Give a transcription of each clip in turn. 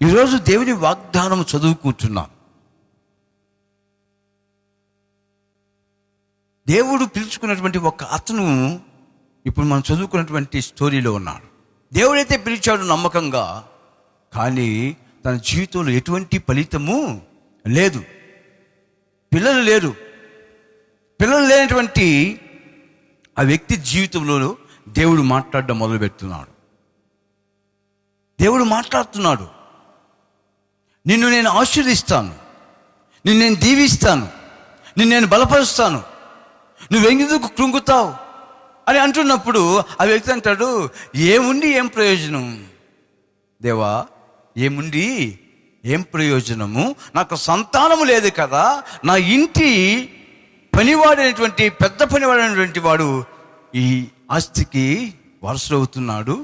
ఈరోజు దేవుని వాగ్దానం చదువుకుంటున్నాం. దేవుడు పిలుచుకున్నటువంటి ఒక అతను ఇప్పుడు మనం చదువుకున్నటువంటి స్టోరీలో ఉన్నాడు. దేవుడైతే పిలిచాడు నమ్మకంగా, కానీ తన జీవితంలో ఎటువంటి ఫలితము లేదు. పిల్లలు లేరు. పిల్లలు లేనటువంటి ఆ వ్యక్తి జీవితంలో దేవుడు మాట్లాడడం మొదలుపెడుతున్నాడు. దేవుడు మాట్లాడుతున్నాడు, నిన్ను నేను ఆశీర్వదిస్తాను, నిన్ను నేను దీవిస్తాను, నిన్ను నేను బలపరుస్తాను, నువ్వెందుకు కృంగుతావు అని అంటున్నప్పుడు ఆ వ్యక్తి అంటాడు, ఏముండి ఏం ప్రయోజనం దేవా, ఏముండి ఏం ప్రయోజనము, నాకు సంతానము లేదు కదా, నా ఇంటి పనివాడైనటువంటి పెద్ద పనివాడైనటువంటి వాడు ఈ ఆస్తికి వారసుడవుతున్నాడు,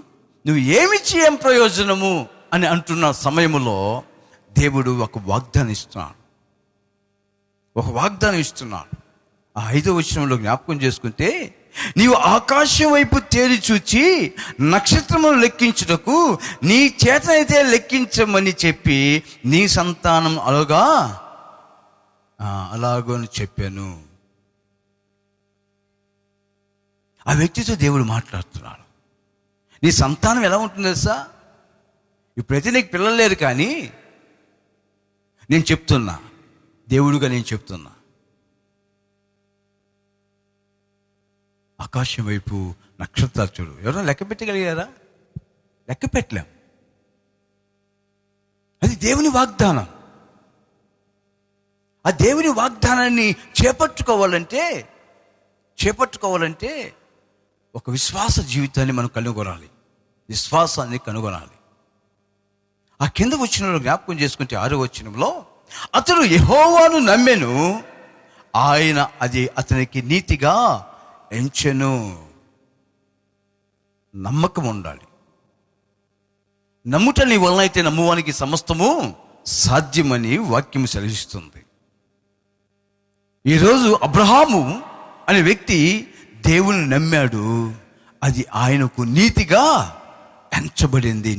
నువ్వు ఏమిచ్చి ఏం ప్రయోజనము అని అంటున్న సమయంలో దేవుడు ఒక వాగ్దానం ఇస్తున్నాడు. ఆ 5వ వచనంలో జ్ఞాపకం చేసుకుంటే, నీవు ఆకాశం వైపు తేరి చూచి నక్షత్రములు లెక్కించుటకు నీ చేతనైతే లెక్కించమని చెప్పి నీ సంతానం అలాగని చెప్పాను. ఆ వ్యక్తితో దేవుడు మాట్లాడుతున్నాడు. నీ సంతానం ఎలా ఉంటుంది తెలుసా? ఇప్పుడైతే నీకు పిల్లలు లేరు, కానీ నేను చెప్తున్నా, దేవుడుగా నేను చెప్తున్నా, ఆకాశం వైపు నక్షత్రాలు చూడు. ఎవరైనా లెక్క పెట్టగలిగారా? లెక్క పెట్టలేం. అది దేవుని వాగ్దానం. ఆ దేవుని వాగ్దానాన్ని చేపట్టుకోవాలంటే ఒక విశ్వాస జీవితాన్ని మనం కనుగొనాలి. విశ్వాసాన్ని కనుగొనాలి. ఆ కింద వచనంలో జ్ఞాపకం చేసుకుంటే 6వ వచనంలో, అతడు యెహోవాను నమ్మెను, ఆయన అది అతనికి నీతిగా ఎంచెను. నమ్మకం ఉండాలి. నమ్ముట నీ వలన అయితే నమ్మువానికి సమస్తము సాధ్యమని వాక్యం సెలవిస్తుంది. ఈరోజు అబ్రహాము అనే వ్యక్తి దేవుని నమ్మాడు, అది ఆయనకు నీతిగా ఎంచబడింది.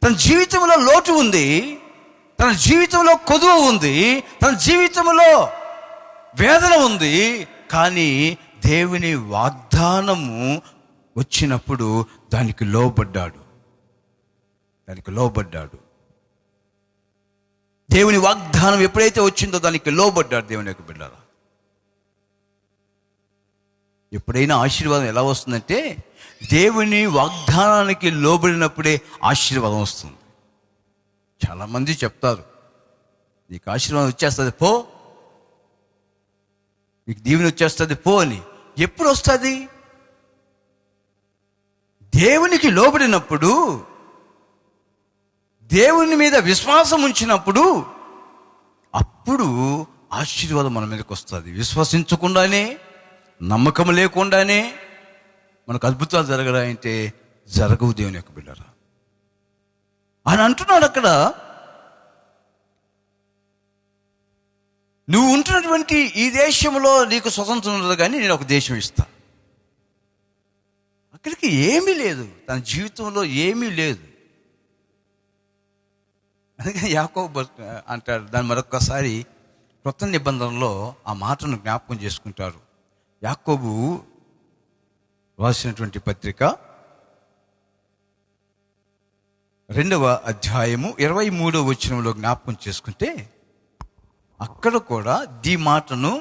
తన జీవితంలో లోటు ఉంది, తన జీవితంలో కొదువ ఉంది, తన జీవితంలో వేదన ఉంది, కానీ దేవుని వాగ్దానము వచ్చినప్పుడు దానికి లోబడ్డాడు. దేవుని వాగ్దానం ఎప్పుడైతే వచ్చిందో దానికి లోబడ్డాడు. దేవుని యొక్క బిడ్డలారా, ఎప్పుడైనా ఆశీర్వాదం ఎలా వస్తుందంటే, దేవుని వాగ్దానానికి లోబడినప్పుడే ఆశీర్వాదం వస్తుంది. చాలామంది చెప్తారు, నీకు ఆశీర్వాదం వచ్చేస్తుంది పో, నీకు దీవెన వచ్చేస్తుంది పో అని. ఎప్పుడు వస్తుంది? దేవునికి లోబడినప్పుడు, దేవుని మీద విశ్వాసం ఉంచినప్పుడు, అప్పుడు ఆశీర్వాదం మన మీదకి వస్తుంది. విశ్వసించకుండానే, నమ్మకం లేకుండానే మనకు అద్భుతాలు జరగడాయంటే జరగవు. దేవుని యొక్క బిడ్డరా, ఆయన అంటున్నాడు అక్కడ, నువ్వు ఉంటున్నటువంటి ఈ దేశంలో నీకు స్వతంత్రం ఉండదు, కానీ నేను ఒక దేశం ఇస్తా. అక్కడికి ఏమీ లేదు, తన జీవితంలో ఏమీ లేదు. అందుకని యాకోబు అంటాడు, దాన్ని మరొకసారి క్రొత్త నిబంధనలో ఆ మాటను జ్ఞాపకం చేసుకుంటారు. యాకోబు రాసినటువంటి పత్రిక 2వ అధ్యాయము 23వ వచనంలో జ్ఞాపకం చేసుకుంటే, అక్కడ కూడా ఈ మాటను,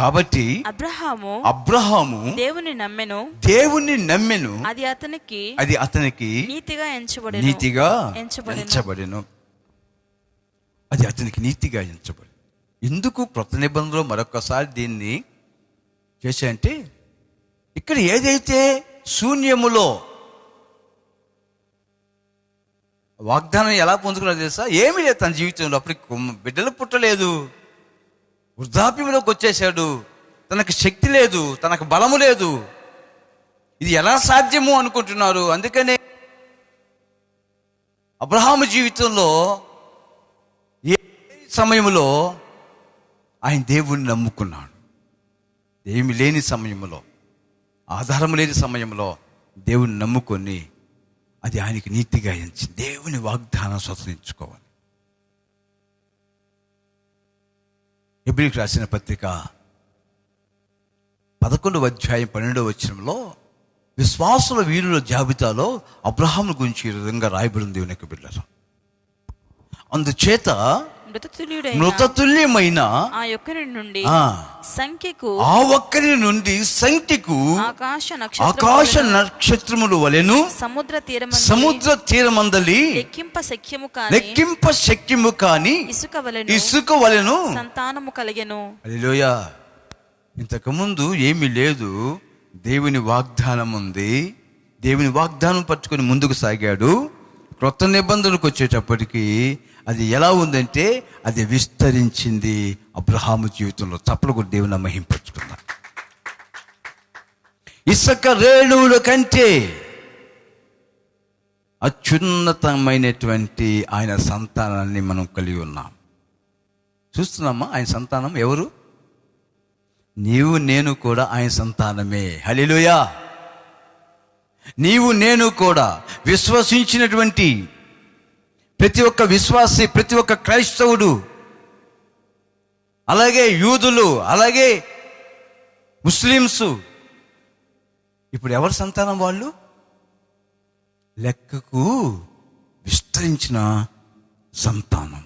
కాబట్టి అబ్రహాము దేవుని నమ్మెను, అది అతనికి నీతిగా ఎంచబడెను. అది అతనికి నీతిగా ఎంచబడి. ఎందుకు క్రొత్త నిబంధనలో మరొకసారి దీన్ని చేశాయంటే, ఇక్కడ ఏదైతే శూన్యములో వాగ్దానం ఎలా పొందుకున్నారో తెలుసా? ఏమీ లేదు తన జీవితంలో. అప్పటికి బిడ్డలు పుట్టలేదు, వృద్ధాప్యంలోకి వచ్చేసాడు, తనకు శక్తి లేదు, తనకు బలము లేదు. ఇది ఎలా సాధ్యము అనుకుంటున్నారు. అందుకనే అబ్రహాము జీవితంలో ఏ సమయంలో ఆయన దేవుణ్ణి నమ్ముకున్నాడు. ఏమి లేని సమయంలో, ఆధారం లేని సమయంలో దేవుణ్ణి నమ్ముకొని అది ఆయనకి నీతిగా ఎంచింది. దేవుని వాగ్దానం స్వతంత్రించుకోవాలి. హెబ్రీయులకు రాసిన పత్రిక 11వ అధ్యాయం 12వ వచనంలో విశ్వాసుల వీరుల జాబితాలో అబ్రహాము గురించి ఈ విధంగా రాయబడింది. దేవుని యొక్క బిడ్డలు, అందుచేత మృతతుల్యమైన ఆ ఒక్కరి నుండి సంఖ్యకు ఆకాశ నక్షత్రములు వలెను సముద్ర తీరమందలి లెక్కింప శక్యము కాని ఇసుక వలెను సంతానము కలిగెను. హల్లెలూయా. ఇంతకు ముందు ఏమీ లేదు, దేవుని వాగ్దానం ఉంది. దేవుని వాగ్దానం పట్టుకొని ముందుకు సాగాడు. క్రొత్త నిబంధనకు వచ్చేటప్పటికి అది ఎలా ఉందంటే అది విస్తరించింది అబ్రహాము జీవితంలో. చప్పలు కూడా దేవుని మహింపరుచుకున్నాడు. ఇసుక రేణువుల కంటే అత్యున్నతమైనటువంటి ఆయన సంతానాన్ని మనం కలిగి ఉన్నాం. చూస్తున్నామా? ఆయన సంతానం ఎవరు? నీవు నేను కూడా ఆయన సంతానమే. హల్లెలూయా. నీవు నేను కూడా విశ్వసించినటువంటి ప్రతి ఒక్క విశ్వాసి, ప్రతి ఒక్క క్రైస్తవుడు, అలాగే యూదులు, అలాగే ముస్లిమ్స్, ఇప్పుడు ఎవరి సంతానం వాళ్ళు? లెక్కకు విస్తరించిన సంతానం.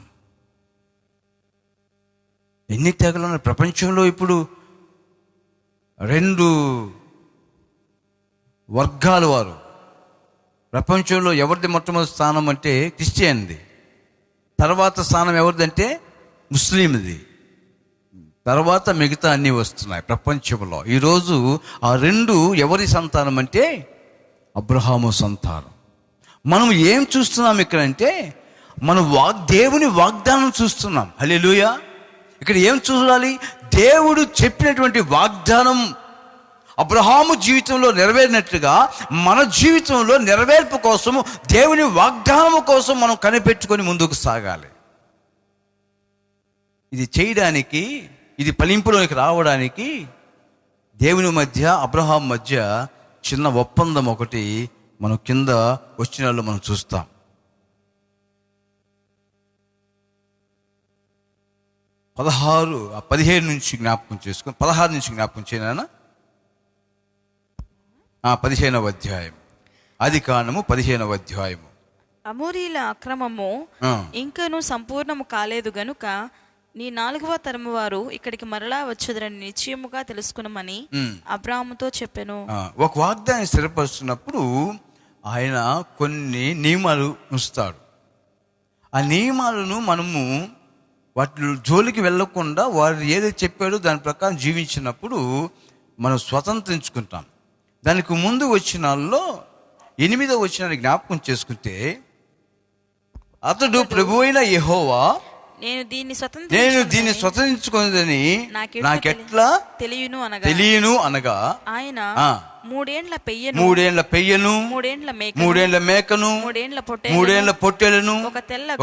ఎన్ని తెగలు ఉన్నాయి ప్రపంచంలో? ఇప్పుడు 2 వర్గాల వారు ప్రపంచంలో. ఎవరిది మొట్టమొదటి స్థానం అంటే క్రిస్టియన్ది, తర్వాత స్థానం ఎవరిదంటే ముస్లింది, తర్వాత మిగతా అన్నీ వస్తున్నాయి ప్రపంచంలో. ఈరోజు ఆ 2 ఎవరి సంతానం అంటే అబ్రహాము సంతానం. మనం ఏం చూస్తున్నాం ఇక్కడ అంటే మనం దేవుని వాగ్దానం చూస్తున్నాం. హల్లెలూయా. ఇక్కడ ఏం చూడాలి? దేవుడు చెప్పినటువంటి వాగ్దానం అబ్రహాము జీవితంలో నెరవేరినట్లుగా మన జీవితంలో నెరవేర్పు కోసము, దేవుని వాగ్దానము కోసం మనం కనిపెట్టుకొని ముందుకు సాగాలి. ఇది చేయడానికి, ఇది ఫలింపులోనికి రావడానికి దేవుని మధ్య, అబ్రహాం మధ్య చిన్న ఒప్పందం ఒకటి మనం కింద వచ్చిన వాళ్ళు మనం చూస్తాం. 15 నుంచి జ్ఞాపకం చేసుకుని 16 నుంచి జ్ఞాపకం చేయనా? 15వ అధ్యాయం, ఆదికాండము 15వ అధ్యాయము. అమోరీల అక్రమము ఇంకను సంపూర్ణము కాలేదు గనుక నీ 4వ తరము వారు ఇక్కడికి మరలా వచ్చేదని నిశ్చయముగా తెలుసుకున్నామని అబ్రాహాముతో చెప్పెను. ఒక వాగ్దానం స్థిరపరుస్తున్నప్పుడు ఆయన కొన్ని నియమాలు ఉంచుతాడు. ఆ నియమాలను మనము వాటి జోలికి వెళ్ళకుండా వారు ఏదైతే చెప్పాడో దాని ప్రకారం జీవించినప్పుడు మనం స్వతంత్రించుకుంటాం. దానికి ముందు వచ్చినాల్లో 8వ వచనాన్ని జ్ఞాపకం చేసుకుంటే, అతడు ప్రభువైన యెహోవా నేను దీన్ని స్వతంత్రించుకున్నదని నాకెట్లా తెలియను అనగా ఆయన 3 ఏండ్ల పెయ్యను 3 ఏండ్ల మేకను 3 ఏండ్ల పొట్టేలను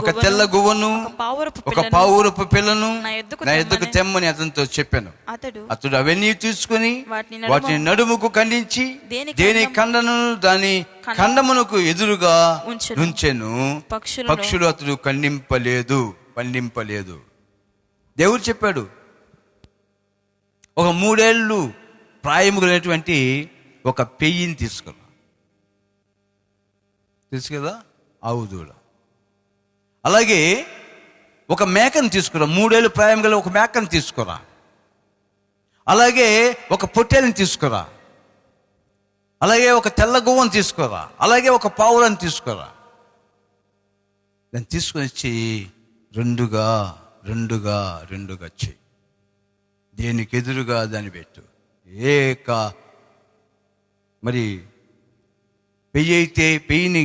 ఒక తెల్ల గువ్వను ఒక పావురపు పిల్లను నా యొద్దకు తెమ్మని అతనితో చెప్పాను. అతడు అవన్నీ తీసుకుని వాటిని నడుముకు ఖండించి దేని ఖండను దాని ఖండమునకు ఎదురుగా ఉంచెను. పక్షులు అతడు ఖండింపలేదు. దేవుడు చెప్పాడు, ఒక 3 ఏళ్ళు ప్రాయము కలిగినటువంటి ఒక పెయ్యిని తీసుకురా. తెలుసు కదా, ఆవు దూడ. అలాగే ఒక మేకను తీసుకురా, 3 ఏళ్ళు ప్రాయం గల ఒక మేకను తీసుకురా. అలాగే ఒక పొట్టేలను తీసుకురా. అలాగే ఒక తెల్ల గువ్వను తీసుకురా. అలాగే ఒక పావులను తీసుకురా. దాన్ని తీసుకొని వచ్చి రెండుగా చెయ్యి. దేనికి ఎదురుగా దాన్ని పెట్టు. మరి పెయ్యి అయితే పెయ్యిని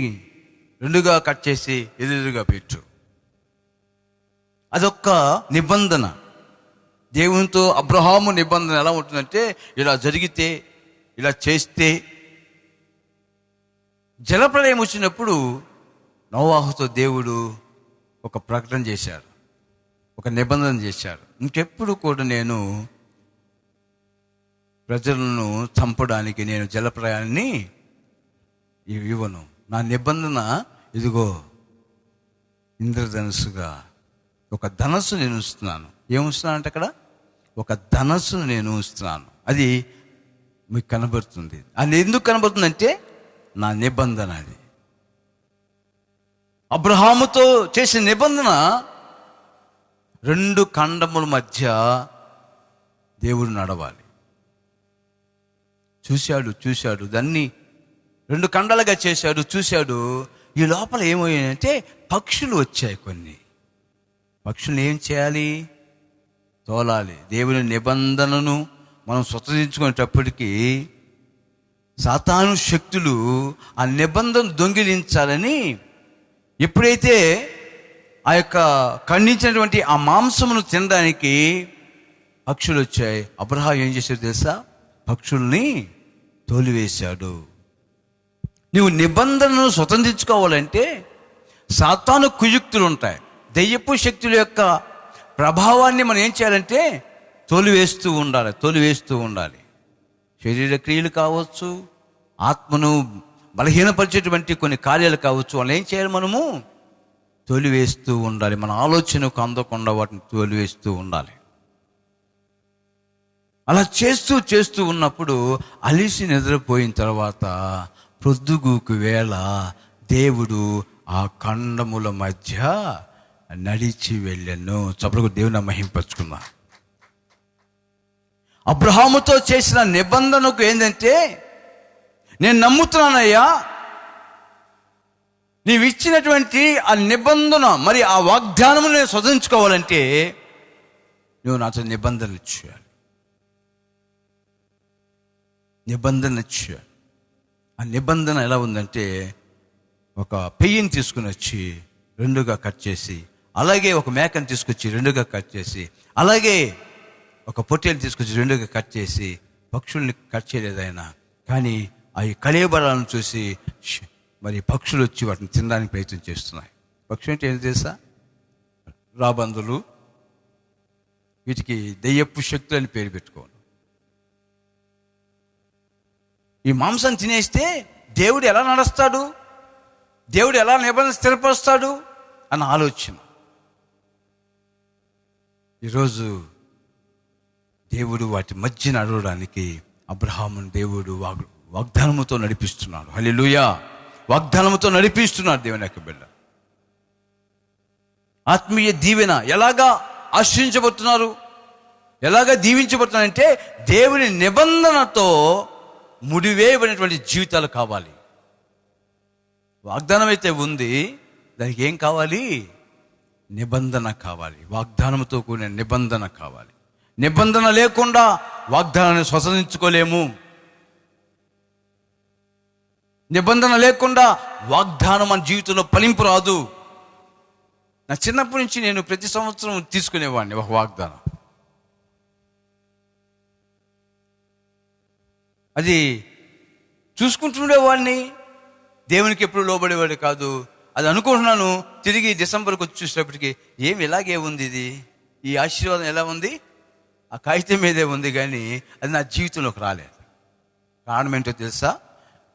2గా కట్ చేసి ఎదురుగా పెట్టు. అదొక్క నిబంధన. దేవునితో అబ్రహాము నిబంధన ఎలా ఉంటుందంటే, ఇలా జరిగితే, ఇలా చేస్తే. జలప్రళయం వచ్చినప్పుడు నోవాహుతో దేవుడు ఒక ప్రకటన చేశాడు, ఒక నిబంధన చేశాడు. ఇంకెప్పుడు కూడా నేను ప్రజలను చంపడానికి నేను జలప్రయాణాన్ని ఇవ్వను. నా నిబంధన ఇదిగో ఇంద్రధనుసుగా ఒక ధనస్సు నేను ఉంచుతున్నాను. ఏముంచుతున్నాను అంటే అక్కడ ఒక ధనస్సును నేను ఉంచుతున్నాను. అది మీకు కనబడుతుంది. అది ఎందుకు కనబడుతుందంటే నా నిబంధన. అది అబ్రహాముతో చేసిన నిబంధన 2 ఖండముల మధ్య దేవుడు నడవాలి. చూశాడు దాన్ని 2 ఖండాలుగా చేశాడు. చూశాడు. ఈ లోపల ఏమయ్యాయంటే పక్షులు వచ్చాయి. కొన్ని పక్షులు ఏం చేయాలి? తోలాలి. దేవుని నిబంధనను మనం స్వతంత్రించుకునేటప్పటికీ సాతాను శక్తులు ఆ నిబంధన దొంగిలించాలని ఎప్పుడైతే ఆ యొక్క ఖండించినటువంటి ఆ మాంసమును తినడానికి పక్షులు వచ్చాయి, అబ్రహాము ఏం చేశాడు తెలుసా? పక్షుల్ని తోలివేశాడు. నువ్వు నిబంధనను స్వతంత్రించుకోవాలంటే సాతాను కుయుక్తులు ఉంటాయి. దెయ్యపు శక్తుల యొక్క ప్రభావాన్ని మనం ఏం చేయాలంటే తోలివేస్తూ ఉండాలి. శరీర క్రియలు కావచ్చు, ఆత్మను బలహీనపరిచేటువంటి కొన్ని కార్యాలు కావచ్చు. వాళ్ళు ఏం చేయాలి? మనము తోలివేస్తూ ఉండాలి. మన ఆలోచనకు అందకుండా వాటిని తోలివేస్తూ ఉండాలి. అలా చేస్తూ ఉన్నప్పుడు అలిసి నిద్రపోయిన తర్వాత ప్రొద్దుగూకు వేళ దేవుడు ఆ ఖండముల మధ్య నడిచి వెళ్ళాను. చప్పలకు దేవుని మహింపరచుకుందాం. అబ్రహాముతో చేసిన నిబంధనకు ఏంటంటే, నేను నమ్ముతున్నానయ్యా, నీవు ఇచ్చినటువంటి ఆ నిబంధన, మరి ఆ వాగ్దానము నేను స్వతంత్రించుకోవాలంటే నువ్వు నాతో నిబంధనలు ఇచ్చేయాలి. ఆ నిబంధన ఎలా ఉందంటే, ఒక పెయ్యిని తీసుకుని వచ్చి 2గా కట్ చేసి, అలాగే ఒక మేకను తీసుకొచ్చి 2గా కట్ చేసి, అలాగే ఒక పొట్టేలు తీసుకొచ్చి 2గా కట్ చేసి, పక్షుల్ని కట్ చేయలేదు ఆయన. కానీ అవి కళేబరాలను చూసి మరి పక్షులు వచ్చి వాటిని తినడానికి ప్రయత్నం చేస్తున్నాయి. పక్షులు అంటే ఏంటి తెలుసా? రాబందులు. వీటికి దెయ్యపు శక్తులు అని పేరు పెట్టుకోవాలి. ఈ మాంసం తినేస్తే దేవుడు ఎలా నడుస్తాడు, దేవుడు ఎలా నిబంధన స్థిరపరుస్తాడు అన్న ఆలోచన. ఈరోజు దేవుడు వాటి మధ్య నడవడానికి అబ్రహామును దేవుడు వాగ్దానముతో నడిపిస్తున్నాడు. హల్లెలూయా! వాగ్దానముతో నడిపిస్తున్నాడు దేవుని యొక్క బిడ్డ. ఆత్మీయ దీవెన ఎలాగా ఆశ్రయించబడుతున్నారు, ఎలాగా దీవించబడుతున్నారంటే దేవుని నిబంధనతో ముడివేయబడినటువంటి జీవితాలు కావాలి. వాగ్దానం అయితే ఉంది, దానికి ఏం కావాలి? నిబంధన కావాలి. వాగ్దానంతో కూడిన నిబంధన కావాలి. నిబంధన లేకుండా వాగ్దానాన్ని స్వతంత్రించుకోలేము. నిబంధన లేకుండా వాగ్దానం మన జీవితంలో ఫలింపు రాదు. నా చిన్నప్పటి నుంచి నేను ప్రతి సంవత్సరం తీసుకునేవాడిని ఒక వాగ్దానం. అది చూసుకుంటుండేవాడిని. దేవునికి ఎప్పుడు లోబడేవాడు కాదు. అది అనుకుంటున్నాను. తిరిగి డిసెంబర్కి వచ్చి చూసేటప్పటికి ఏమి ఇలాగే ఉంది, ఇది ఈ ఆశీర్వాదం ఎలా ఉంది, ఆ కాగితం మీదే ఉంది, కానీ అది నా జీవితంలోకి రాలేదు. కారణం ఏంటో తెలుసా?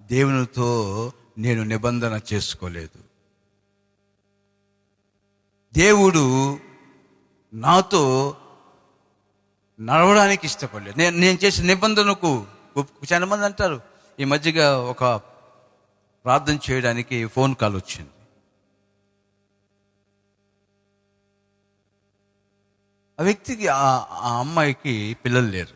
దేవునితో నేను నిబంధన చేసుకోలేదు. దేవుడు నాతో నడవడానికి ఇష్టపడలేదు. నేను చేసిన నిబంధనకు చాలా మంది అంటారు. ఈ మధ్యగా ఒక ప్రార్థన చేయడానికి ఫోన్ కాల్ వచ్చింది. ఆ వ్యక్తికి ఆ అమ్మాయికి పిల్లలు లేరు.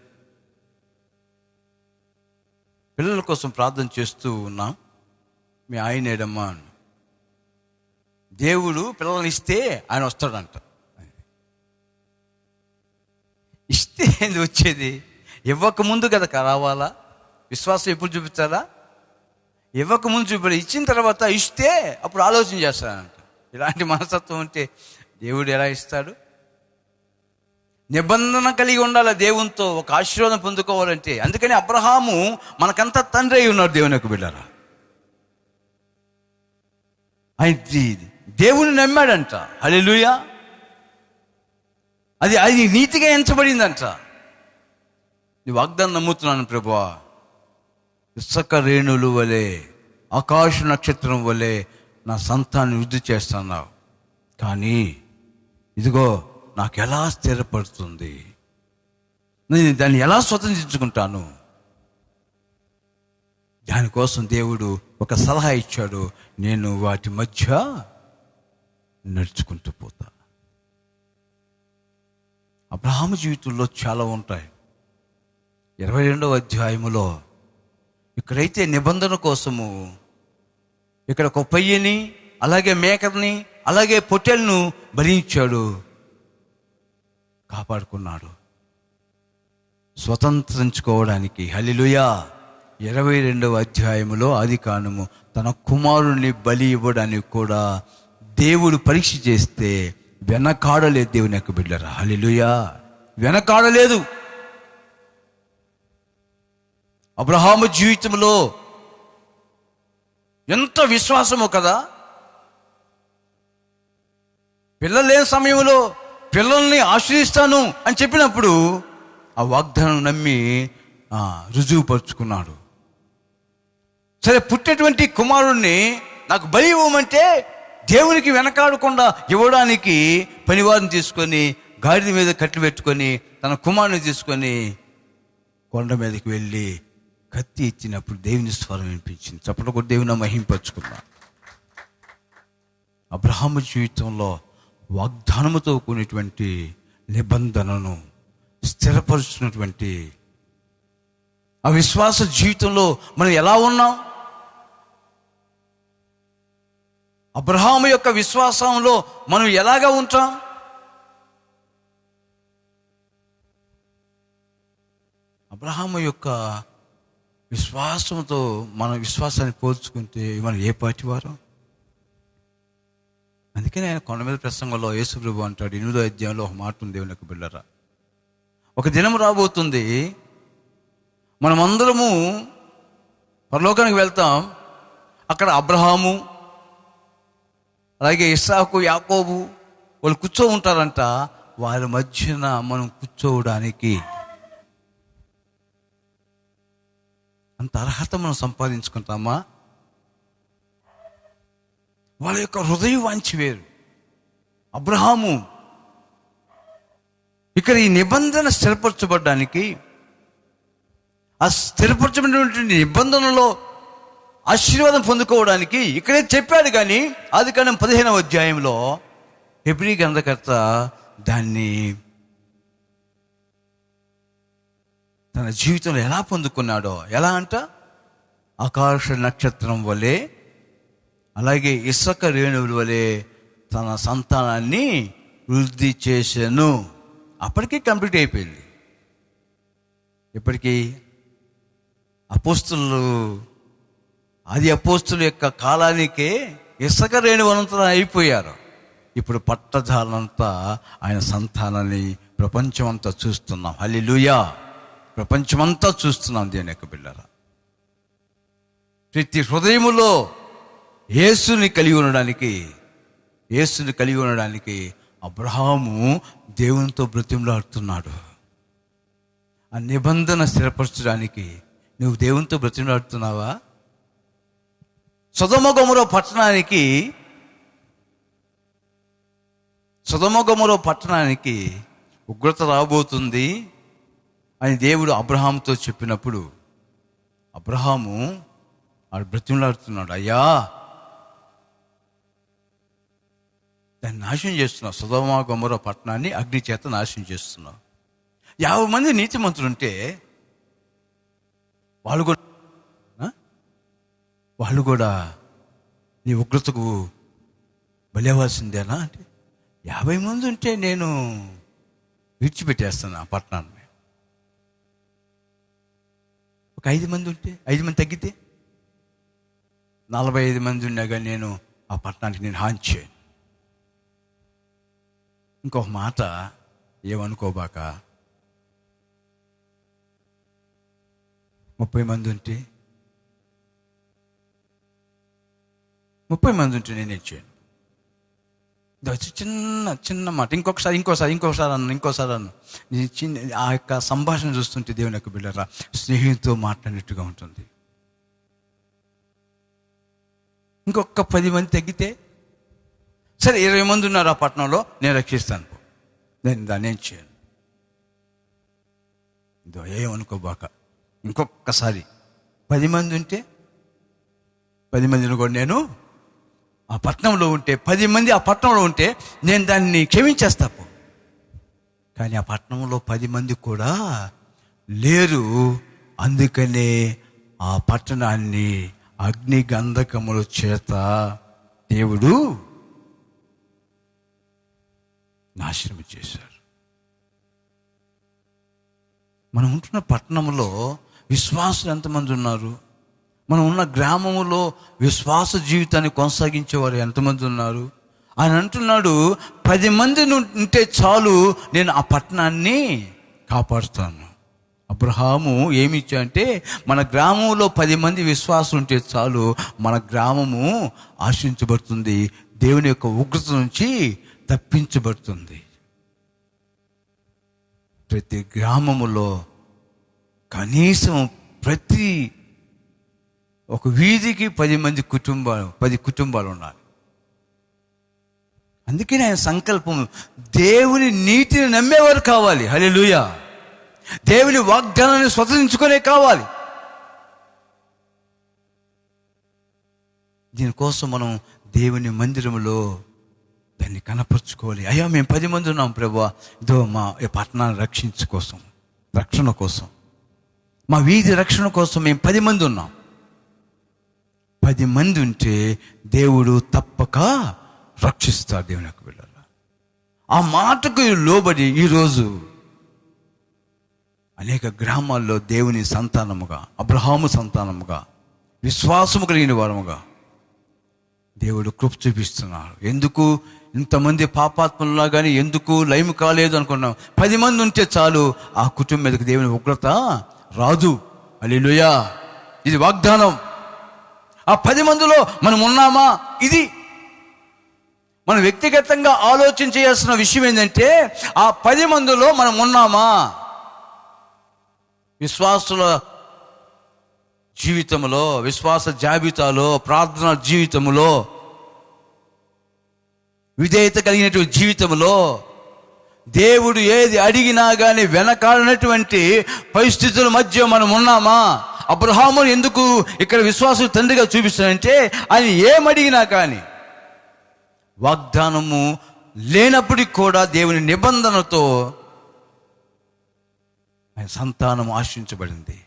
పిల్లల కోసం ప్రార్థన చేస్తూ ఉన్నాం. మీ ఆయన ఏడమ్మా? దేవుడు పిల్లల్ని ఇస్తే ఆయన వస్తాడంట. ఇస్తే ఏంది వచ్చేది? ఇవ్వక ముందు కదా రావాలా? విశ్వాసం ఎప్పుడు చూపిస్తారా? ఇవ్వక ముందు చూపి, ఇచ్చిన తర్వాత ఇస్తే అప్పుడు ఆలోచన చేస్తాడంట. ఇలాంటి మనస్తత్వం ఉంటే దేవుడు ఎలా ఇస్తాడు? నిబంధన కలిగి ఉండాలి దేవునితో. ఒక ఆశీర్వాదం పొందుకోవాలంటే. అందుకని అబ్రహాము మనకంతా తండ్రి అయి ఉన్నాడు దేవుని యొక్క బిడ్డరా. ఆయన దేవుని నమ్మాడంట. హల్లెలూయా! అది నీతిగా ఎంచబడిందంట. నీ వాగ్దానం నమ్ముతున్నాను ప్రభువా, ఇసుక రేణులు వలె ఆకాశ నక్షత్రం వలె నా సంతాన్ని వృద్ధి చేస్తున్నావు. కానీ ఇదిగో నాకు ఎలా స్థిరపడుతుంది, నేను దాన్ని ఎలా స్వతంత్రించుకుంటాను? దానికోసం దేవుడు ఒక సలహా ఇచ్చాడు, నేను వాటి మధ్య నడుచుకుంటూ పోతా. అబ్రహాము జీవితంలో చాలా ఉంటాయి. 22వ అధ్యాయములో ఇక్కడైతే నిబంధన కోసము ఇక్కడ ఒక పొయ్యిని, అలాగే మేకని, అలాగే పొట్టెలను భరించాడు, కాపాడుకున్నాడు స్వతంత్రించుకోవడానికి. హల్లెలూయా. 22వ అధ్యాయములో ఆదికాండము తన కుమారుణ్ణి బలి ఇవ్వడానికి కూడా దేవుడు పరీక్ష చేస్తే వెనకాడలేదు. దేవుని యొక్క బిడ్డరా, హల్లెలూయా, వెనకాడలేదు. అబ్రహాము జీవితంలో ఎంత విశ్వాసమో కదా. పిల్లలు లేని సమయంలో పిల్లల్ని ఆశ్రయిస్తాను అని చెప్పినప్పుడు ఆ వాగ్దానం నమ్మి రుజువుపరుచుకున్నాడు. సరే, పుట్టేటువంటి కుమారుణ్ణి నాకు బలి ఇవ్వమంటే దేవునికి వెనకాడకుండా ఇవ్వడానికి పనివారిని తీసుకొని గాడిద మీద కట్లు పెట్టుకొని తన కుమారుని తీసుకొని కొండ మీదకి వెళ్ళి కత్తి ఇచ్చినప్పుడు దేవుని స్వరం వినిపించింది. చప్పట్లు కూడా దేవుని మహింపరుచుకున్నా. అబ్రహాము జీవితంలో వాగ్దానముతో కూడినటువంటి నిబంధనను స్థిరపరుచుకున్నటువంటి ఆ విశ్వాస జీవితంలో మనం ఎలా ఉన్నాం? అబ్రహాము యొక్క విశ్వాసంలో మనం ఎలాగా ఉంటాం? అబ్రహాము యొక్క విశ్వాసంతో మన విశ్వాసాన్ని పోల్చుకుంటే మనం ఏ పాటి వారు? అందుకని ఆయన కొండ మీద ప్రసంగంలో యేసు ప్రభు అంటాడు, 8వ అధ్యాయంలో ఒక మాట ఉంది, దేవుని యొక్క బిడ్డరా, ఒక దినం రాబోతుంది, మనమందరము పరలోకానికి వెళ్తాం. అక్కడ అబ్రహాము, అలాగే ఇస్సాకు, యాకోబు వాళ్ళు కూర్చో ఉంటారంట. వారి మధ్యన మనం కూర్చోవడానికి అంత అర్హత మనం సంపాదించుకుంటామా? వాళ్ళ యొక్క హృదయ వాంఛ వేరు. అబ్రహాము ఇక్కడ ఈ నిబంధన స్థిరపరచబడ్డానికి, ఆ స్థిరపరచబడినటువంటి నిబంధనలో ఆశీర్వాదం పొందుకోవడానికి ఇక్కడే చెప్పాడు. కానీ ఆదికాండం 15వ అధ్యాయంలో హెబ్రీ గ్రంథకర్త దాన్ని తన జీవితంలో ఎలా పొందుకున్నాడో, ఎలా అంట, ఆకాశ నక్షత్రం వలె, అలాగే ఇసుక రేణువుల వలె తన సంతానాన్ని వృద్ధి చేశాను. అప్పటికీ కంప్లీట్ అయిపోయింది. ఇప్పటికీ ఆది అపోస్తుల యొక్క కాలానికే ఇసుక రేణువులంతా అయిపోయారు. ఇప్పుడు పట్టజాలంతా ఆయన సంతానాన్ని ప్రపంచమంతా చూస్తున్నాం. హల్లెలూయా. ప్రపంచమంతా చూస్తున్నాం దేవుని యొక్క బిడ్డరా. ప్రతి హృదయములో యేసుని కలిగి ఉండడానికి అబ్రహాము దేవునితో బ్రతిమలాడుతున్నాడు. ఆ నిబంధన స్థిరపరచడానికి నువ్వు దేవునితో బ్రతిమలాడుతున్నావా? సొదొమ గొమొర పట్టణానికి ఉగ్రత రాబోతుంది అని దేవుడు అబ్రహాముతో చెప్పినప్పుడు అబ్రహాము వాడు బ్రతిమలాడుతున్నాడు, అయ్యా దాన్ని నాశనం చేస్తున్నావు, సొదొమ గొమొర పట్టణాన్ని అగ్ని చేత నాశనం చేస్తున్నావు. 50 మంది నీతిమంతులు ఉంటే వాళ్ళు కూడా నీ ఉగ్రతకు బలవ్వాల్సిందేనా అంటే, 50 మంది ఉంటే నేను విడిచిపెట్టేస్తాను ఆ పట్టణాన్ని. ఒక 5 మంది ఉంటే, 5 మంది తగ్గితే 45 మంది ఉన్నా కానీ నేను ఆ పట్టణానికి నేను హాని చేయను. ఇంకొక మాట ఏమనుకోబాక, 30 మంది ఉంటే 30 మంది ఉంటే నేనేం చేయను. చిన్న చిన్న మాట. ఇంకోసారి అన్న ఆ యొక్క సంభాషణ చూస్తుంటే దేవుని యొక్క బిడ్డరా స్నేహితుతో మాట్లాడినట్టుగా ఉంటుంది. ఇంకొక 10 మంది తగ్గితే, సరే 20 మంది ఉన్నారు ఆ పట్టణంలో, నేను రక్షిస్తాను, నేను దాన్ని ఏం చేయను. ఇదో ఏమనుకోబాక, ఇంకొకసారి 10 మంది ఉంటే 10 మందిని కూడా నేను ఆ పట్టణంలో ఉంటే, 10 మంది ఆ పట్టణంలో ఉంటే నేను దాన్ని క్షమించేస్తాను. కానీ ఆ పట్టణంలో 10 మంది కూడా లేరు. అందుకనే ఆ పట్టణాన్ని అగ్ని గంధకముల చేత దేవుడు నాశనం చేశారు. మనం ఉంటున్న పట్టణంలో విశ్వాసులు ఎంతమంది ఉన్నారు? మనం ఉన్న గ్రామంలో విశ్వాస జీవితాన్ని కొనసాగించేవారు ఎంతమంది ఉన్నారు? ఆయన అంటున్నాడు, 10 మంది ఉంటే చాలు, నేను ఆ పట్టణాన్ని కాపాడుతాను. అబ్రహాము ఏమి ఇచ్చాడంటే, మన గ్రామంలో 10 మంది విశ్వాసం ఉంటే చాలు, మన గ్రామము ఆశించబడుతుంది, దేవుని యొక్క ఉగ్రత నుంచి తప్పించబడుతుంది. ప్రతి గ్రామములో కనీసం ప్రతి ఒక వీధికి 10 కుటుంబాలు ఉండాలి. అందుకని ఆయన సంకల్పం, దేవుని నీతిని నమ్మేవారు కావాలి. హల్లెలూయా. దేవుని వాగ్దానాన్ని స్వతంత్రించుకునే కావాలి. దీనికోసం మనం దేవుని మందిరంలో దాన్ని కనపరుచుకోవాలి. అయ్యా, మేము 10 మంది ఉన్నాం ప్రభువా, ఇదో మా ఈ పట్టణాన్ని రక్షణ కోసం, మా వీధి రక్షణ కోసం మేము 10 మంది ఉన్నాం. 10 మంది ఉంటే దేవుడు తప్పక రక్షిస్తాడు. దేవుని యొక్క బిడ్డలారా, ఆ మాటకు లోబడి ఈరోజు అనేక గ్రామాల్లో దేవుని సంతానముగా, అబ్రహాము సంతానముగా, విశ్వాసము కలిగిన వారముగా దేవుడు కృప చూపిస్తున్నాడు. ఎందుకు ఇంతమంది పాపాత్మలా కానీ ఎందుకు లైము కాలేదు అనుకున్నాం? 10 మంది ఉంటే చాలు, ఆ కుటుంబం మీదకి దేవుని ఉగ్రత రాదు. హల్లెలూయా. ఇది వాగ్దానం. ఆ 10 మందిలో మనం ఉన్నామా? ఇది మనం వ్యక్తిగతంగా ఆలోచన చేయాల్సిన విషయం ఏంటంటే, ఆ 10 మందిలో మనం ఉన్నామా? విశ్వాసుల జీవితంలో, విశ్వాస జాబితాలో, ప్రార్థన జీవితంలో, విధేయత కలిగినటువంటి జీవితంలో, దేవుడు ఏది అడిగినా కానీ వెనకాడినటువంటి పరిస్థితుల మధ్య మనం ఉన్నామా? అబ్రహామును ఎందుకు ఇక్కడ విశ్వాసుల తండ్రిగా చూపిస్తానంటే, ఆయన ఏమడిగినా కానీ వాగ్దానము లేనప్పటికి కూడా దేవుని నిబంధనతో ఆయన సంతానం ఆశించబడింది.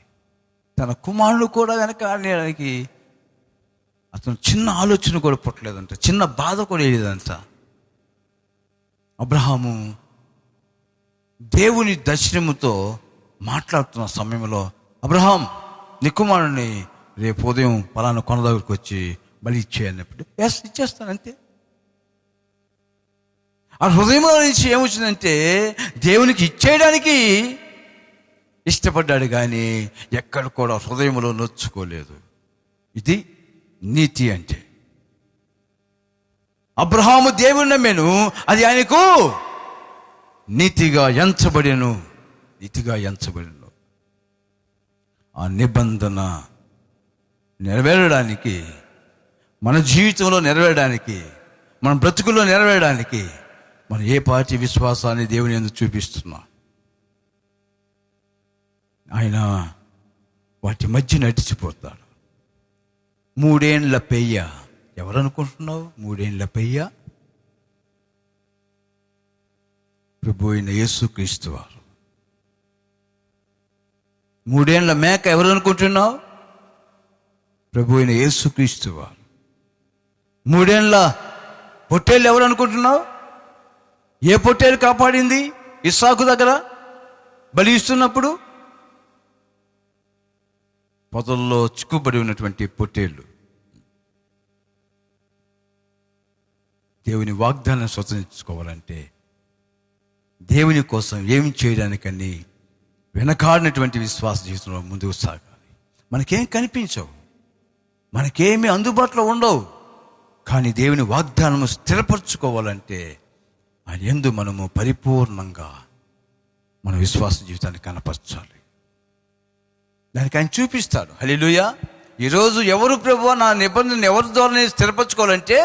తన కుమారుడు కూడా వెనకాడడానికి అతను చిన్న ఆలోచన కూడా పుట్టలేదంట, చిన్న బాధ కూడా లేదంట. అబ్రహాము దేవుని దర్శనముతో మాట్లాడుతున్న సమయంలో, అబ్రహాం, నీ కుమారుడిని రేపు ఉదయం పలానా కొండ దగ్గరికి వచ్చి బలి ఇచ్చేయన్నప్పుడు, ఎస్ ఇచ్చేస్తాను అంతే. ఆ హృదయంలో నుంచి ఏమొచ్చిందంటే, దేవునికి ఇచ్చేయడానికి ఇష్టపడ్డాడు కానీ ఎక్కడ కూడా హృదయంలో నొచ్చుకోలేదు. ఇది నీతి అంటే. అబ్రహాము దేవుని నమ్మాను, అది ఆయనకు నీతిగా ఎంచబడెను. ఆ నిబంధన నెరవేరడానికి, మన జీవితంలో నెరవేరడానికి, మన బ్రతుకుల్లో నెరవేరడానికి మనం ఏ పాటి విశ్వాసాన్ని దేవుని యందు చూపిస్తున్నాం? ఆయన వాటి మధ్య నడిచిపోతాడు. 3 ఏండ్ల పెయ్య. ఎవరనుకుంటున్నావు? 3 ఏండ్ల పెయ్య ప్రభు అయిన యేసుక్రీస్తు వారు. 3 ఏండ్ల మేక ఎవరు అనుకుంటున్నావు? ప్రభు అయిన యేసుక్రీస్తు వారు. 3 ఏండ్ల పొట్టేళ్ళు ఎవరు అనుకుంటున్నావు? ఏ పొట్టేలు కాపాడింది ఇస్సాకు దగ్గర బలి ఇస్తున్నప్పుడు? పొదల్లో చిక్కుబడి ఉన్నటువంటి పొట్టేళ్ళు. దేవుని వాగ్దానం స్వతంత్రించుకోవాలంటే, దేవుని కోసం ఏం చేయడానికని వెనకాడినటువంటి విశ్వాస జీవితంలో ముందుకు సాగాలి. మనకేం కనిపించవు, మనకేమీ అందుబాటులో ఉండవు, కానీ దేవుని వాగ్దానము స్థిరపరచుకోవాలంటే ఆయన యందు మనము పరిపూర్ణంగా మన విశ్వాస జీవితాన్ని కనపరచాలి. దానికి ఆయన చూపిస్తాడు. హల్లెలూయా. ఈరోజు ఎవరు ప్రభువా నా నిబంధన ఎవరి ద్వారా స్థిరపరచుకోవాలంటే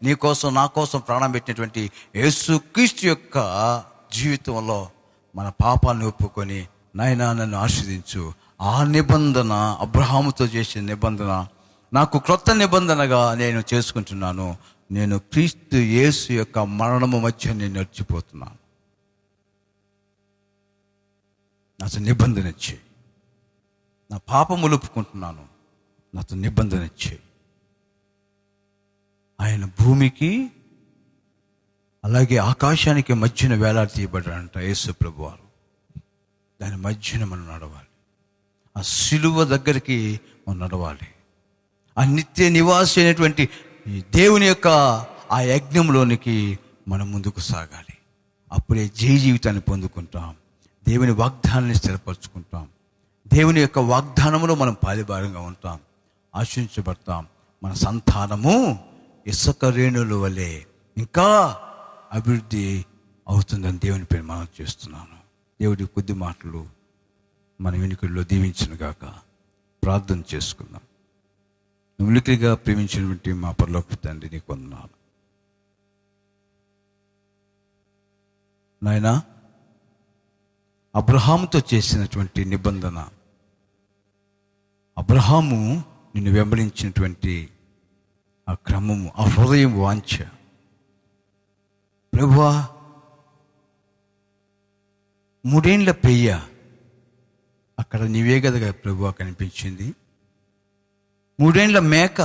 నీ కోసం నా కోసం ప్రాణం పెట్టినటువంటి యేసుక్రీస్తు యొక్క జీవితంలో మన పాపాలను ఒప్పుకొని నాయనా నన్ను ఆశీర్వదించు. ఆ నిబంధన అబ్రహాముతో చేసిన నిబంధన నాకు క్రొత్త నిబంధనగా నేను చేసుకుంటున్నాను. నేను క్రీస్తు యేసు యొక్క మరణము మధ్య నేను నడిచిపోతున్నాను. నాతో నిబంధన చేయి. నా పాపములు ఒప్పుకుంటున్నాను, నాతో నిబంధన చేయి. ఆయన భూమికి అలాగే ఆకాశానికి మధ్యన వేలాడి తీయబడ్డాడంట యేసు ప్రభు వారు. దాని మధ్యన మనం నడవాలి. ఆ సిలువ దగ్గరికి మనం నడవాలి. ఆ నిత్య నివాసి అయినటువంటి దేవుని యొక్క ఆ యజ్ఞంలోనికి మనం ముందుకు సాగాలి. అప్పుడే జయ జీవితాన్ని పొందుకుంటాం. దేవుని వాగ్దానాన్ని స్థిరపరచుకుంటాం. దేవుని యొక్క వాగ్దానంలో మనం పాలిభాగంగా ఉంటాం, ఆశించబడతాం. మన సంతానము ఇసుక రేణుల వలె ఇంకా అభివృద్ధి అవుతుందని దేవుని పేరు మనం చేస్తున్నాను. దేవుడి కొద్ది మాటలు మన వెనుకల్లో దీవించును గాక. ప్రార్థన చేసుకుందాం. నువ్వులికిగా ప్రేమించినటువంటి మా పరలోకపు తండ్రి, నీకు వందనాలు నాయనా. అబ్రహాముతో చేసినటువంటి నిబంధన, అబ్రహాము నిన్ను వెంబడించినటువంటి ఆ క్రమము, ఆ హృదయం వాంఛ ప్రభువా, 3 ఏండ్ల పెయ్య అక్కడ నీవే కదా ప్రభువా కనిపించింది. 3 ఏండ్ల మేక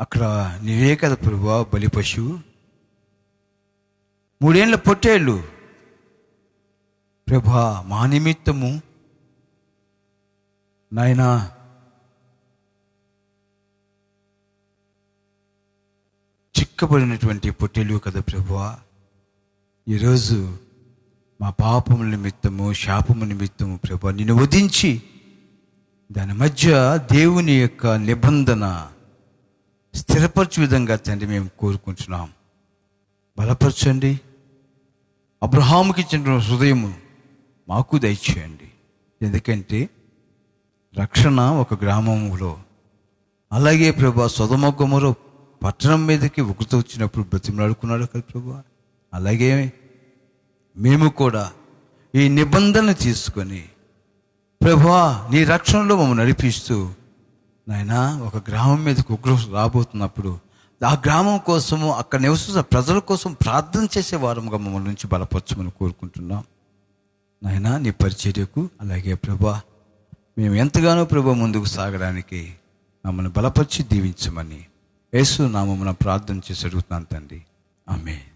అక్కడ నీవే కదా ప్రభువా బలి పశువు. 3 ఏండ్ల పొట్టేళ్ళు ప్రభువా మా నిమిత్తము నాయనా చిక్కబడినటువంటి పొట్టేలు కదా ప్రభువా. ఈరోజు మా పాపముల నిమిత్తము, శాపము నిమిత్తము ప్రభువా నిన్ను వధించి దాని మధ్య దేవుని యొక్క నిబంధన స్థిరపరచు విధంగా తండ్రి మేము కోరుకుంటున్నాం. బలపరచండి. అబ్రహాముకి ఇచ్చిన హృదయము మాకు దయచేయండి. ఎందుకంటే రక్షణ ఒక గ్రామంలో, అలాగే ప్రభువా సొదొమ గొమొర పట్టణం మీదకి ఉగ్రత వచ్చినప్పుడు బ్రతిమలాడుకున్నాడు కదా ప్రభువా. అలాగే మేము కూడా ఈ నిబంధనలు తీసుకొని ప్రభువా నీ రక్షణలో మమ్మల్ని నడిపిస్తూ నాయనా ఒక గ్రామం మీదకి ఉగ్రత రాబోతున్నప్పుడు ఆ గ్రామం కోసము, అక్కడ నివసిస్తున్న ప్రజల కోసం ప్రార్థన చేసే వారముగా మమ్మల్ని నుంచి బలపరచమని కోరుకుంటున్నాం నాయనా. నీ పరిచర్యకు అలాగే ప్రభువా మేము ఎంతగానో ప్రభువా ముందుకు సాగడానికి మమ్మల్ని బలపరిచి దీవించమని యేసు నామమున ప్రార్థన చేసి అడుగుతున్నాను తండ్రి. ఆమేన్.